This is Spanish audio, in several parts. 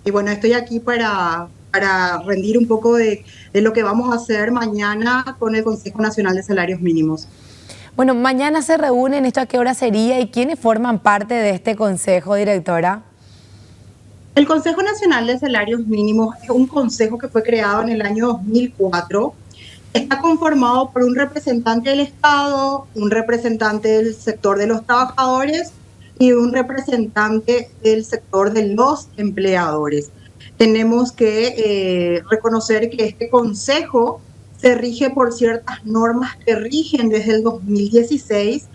Y bueno, estoy aquí para rendir un poco de lo que vamos a hacer mañana con el Consejo Nacional de Salarios Mínimos. Bueno, mañana se reúnen, ¿esto a qué hora sería y quiénes forman parte de este consejo, directora? El Consejo Nacional de Salarios Mínimos es un consejo que fue creado en el año 2004. Está conformado por un representante del Estado, un representante del sector de los trabajadores y un representante del sector de los empleadores. Tenemos que reconocer que este consejo se rige por ciertas normas que rigen desde el 2016,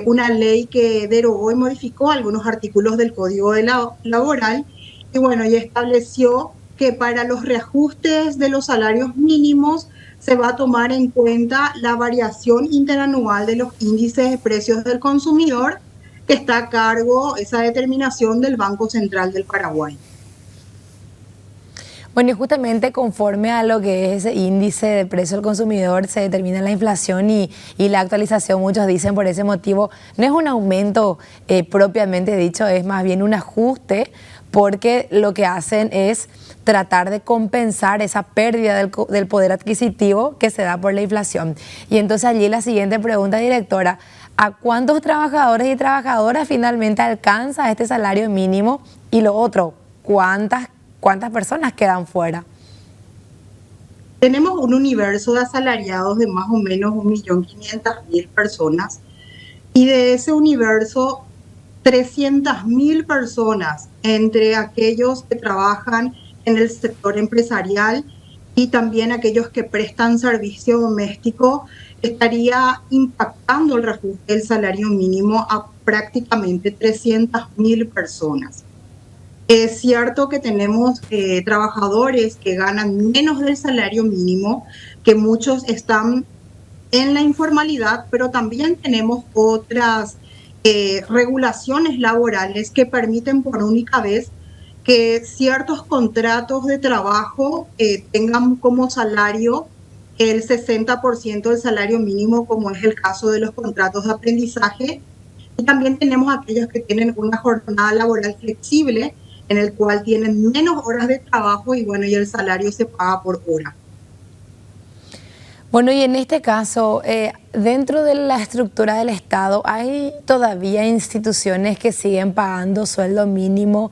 una ley que derogó y modificó algunos artículos del Código Laboral y bueno, y estableció que para los reajustes de los salarios mínimos se va a tomar en cuenta la variación interanual de los índices de precios del consumidor, que está a cargo esa determinación del Banco Central del Paraguay. Bueno, y justamente conforme a lo que es ese índice de precio del consumidor se determina la inflación y la actualización, muchos dicen por ese motivo, no es un aumento propiamente dicho, es más bien un ajuste, porque lo que hacen es tratar de compensar esa pérdida del poder adquisitivo que se da por la inflación. Y entonces allí la siguiente pregunta, directora, ¿a cuántos trabajadores y trabajadoras finalmente alcanza este salario mínimo? Y lo otro, ¿cuántas personas quedan fuera? Tenemos un universo de asalariados de más o menos 1.500.000 personas y de ese universo 300.000 personas entre aquellos que trabajan en el sector empresarial y también aquellos que prestan servicio doméstico, estaría impactando el reajuste del salario mínimo a prácticamente 300.000 personas. Es cierto que tenemos trabajadores que ganan menos del salario mínimo, que muchos están en la informalidad, pero también tenemos otras regulaciones laborales que permiten por única vez que ciertos contratos de trabajo tengan como salario el 60% del salario mínimo, como es el caso de los contratos de aprendizaje. Y también tenemos aquellos que tienen una jornada laboral flexible, en el cual tienen menos horas de trabajo y bueno, y el salario se paga por hora. Bueno, y en este caso, dentro de la estructura del Estado, ¿hay todavía instituciones que siguen pagando sueldo mínimo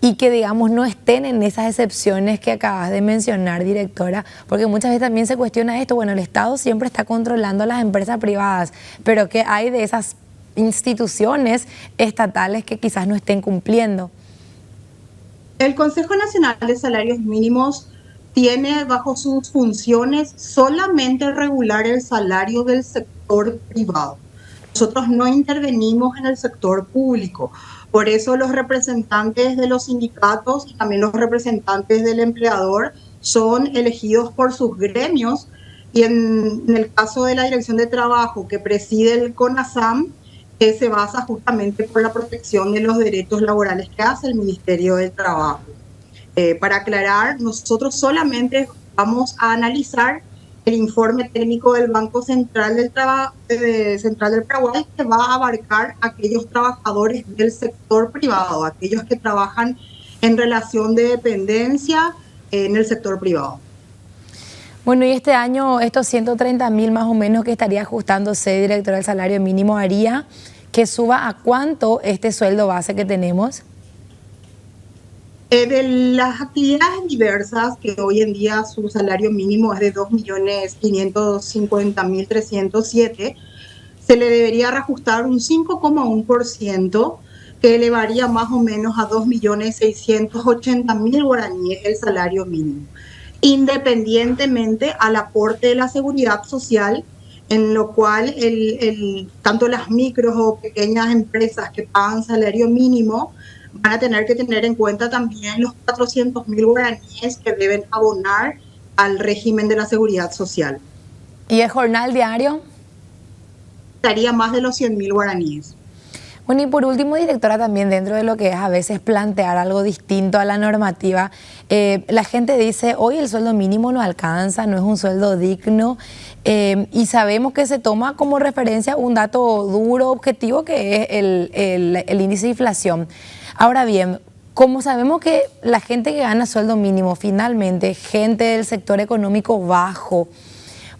y que, digamos, no estén en esas excepciones que acabas de mencionar, directora? Porque muchas veces también se cuestiona esto. Bueno, el Estado siempre está controlando a las empresas privadas, pero ¿qué hay de esas instituciones estatales que quizás no estén cumpliendo? El Consejo Nacional de Salarios Mínimos tiene bajo sus funciones solamente regular el salario del sector privado. Nosotros no intervenimos en el sector público. Por eso los representantes de los sindicatos y también los representantes del empleador son elegidos por sus gremios. Y en el caso de la Dirección de Trabajo que preside el CONASAM, se basa justamente por la protección de los derechos laborales que hace el Ministerio del Trabajo. Para aclarar, nosotros solamente vamos a analizar el informe técnico del Banco Central del Paraguay, que va a abarcar a aquellos trabajadores del sector privado, aquellos que trabajan en relación de dependencia en el sector privado. Bueno, y este año estos 130.000 más o menos que estaría ajustándose, directora, del salario mínimo, haría que suba a cuánto este sueldo base que tenemos. De las actividades diversas, que hoy en día su salario mínimo es de 2.550.307, se le debería reajustar un 5,1%, que elevaría más o menos a 2.680.000 guaraníes el salario mínimo, independientemente al aporte de la seguridad social, en lo cual tanto las micros o pequeñas empresas que pagan salario mínimo van a tener que tener en cuenta también los 400.000 guaraníes que deben abonar al régimen de la seguridad social. ¿Y el jornal diario? Estaría más de los 100.000 guaraníes. Bueno, y por último, directora, también dentro de lo que es a veces plantear algo distinto a la normativa, la gente dice, hoy el sueldo mínimo no alcanza, no es un sueldo digno, y sabemos que se toma como referencia un dato duro, objetivo, que es el índice de inflación. Ahora bien, como sabemos que la gente que gana sueldo mínimo, finalmente, gente del sector económico bajo,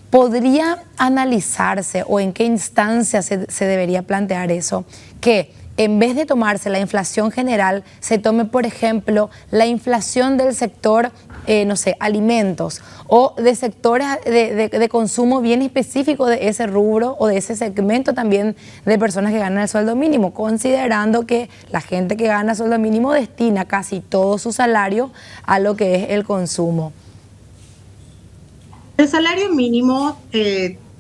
¿podría analizarse o en qué instancia se debería plantear eso? Que en vez de tomarse la inflación general, se tome, por ejemplo, la inflación del sector, no sé, alimentos, o de sectores de consumo bien específico de ese rubro o de ese segmento también de personas que ganan el sueldo mínimo, considerando que la gente que gana sueldo mínimo destina casi todo su salario a lo que es el consumo. El salario mínimo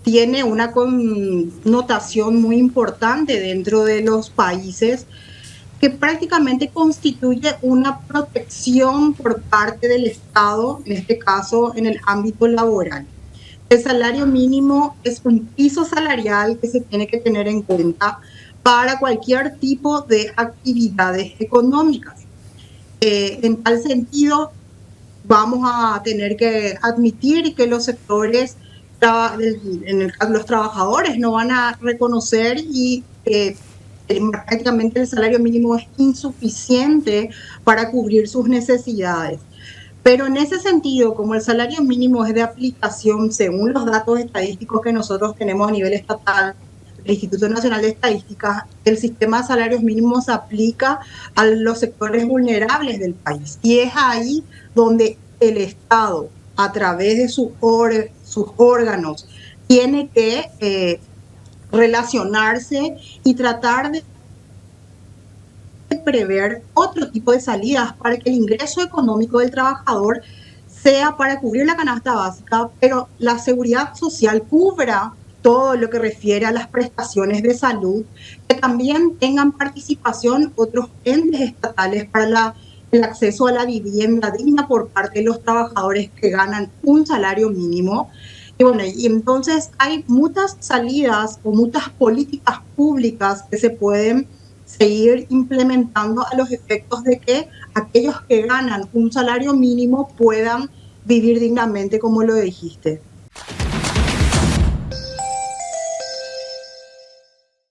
tiene una connotación muy importante dentro de los países que prácticamente constituye una protección por parte del Estado, en este caso en el ámbito laboral. El salario mínimo es un piso salarial que se tiene que tener en cuenta para cualquier tipo de actividades económicas. En tal sentido, vamos a tener que admitir que los sectores, en el caso de los trabajadores, no van a reconocer y prácticamente el salario mínimo es insuficiente para cubrir sus necesidades. Pero en ese sentido, como el salario mínimo es de aplicación según los datos estadísticos que nosotros tenemos a nivel estatal, el Instituto Nacional de Estadística, el sistema de salarios mínimos se aplica a los sectores vulnerables del país. Y es ahí donde el Estado, a través de sus órganos, tiene que relacionarse y tratar de prever otro tipo de salidas para que el ingreso económico del trabajador sea para cubrir la canasta básica, pero la seguridad social cubra todo lo que refiere a las prestaciones de salud, que también tengan participación otros entes estatales para el acceso a la vivienda digna por parte de los trabajadores que ganan un salario mínimo. Y bueno, y entonces hay muchas salidas o muchas políticas públicas que se pueden seguir implementando a los efectos de que aquellos que ganan un salario mínimo puedan vivir dignamente, como lo dijiste.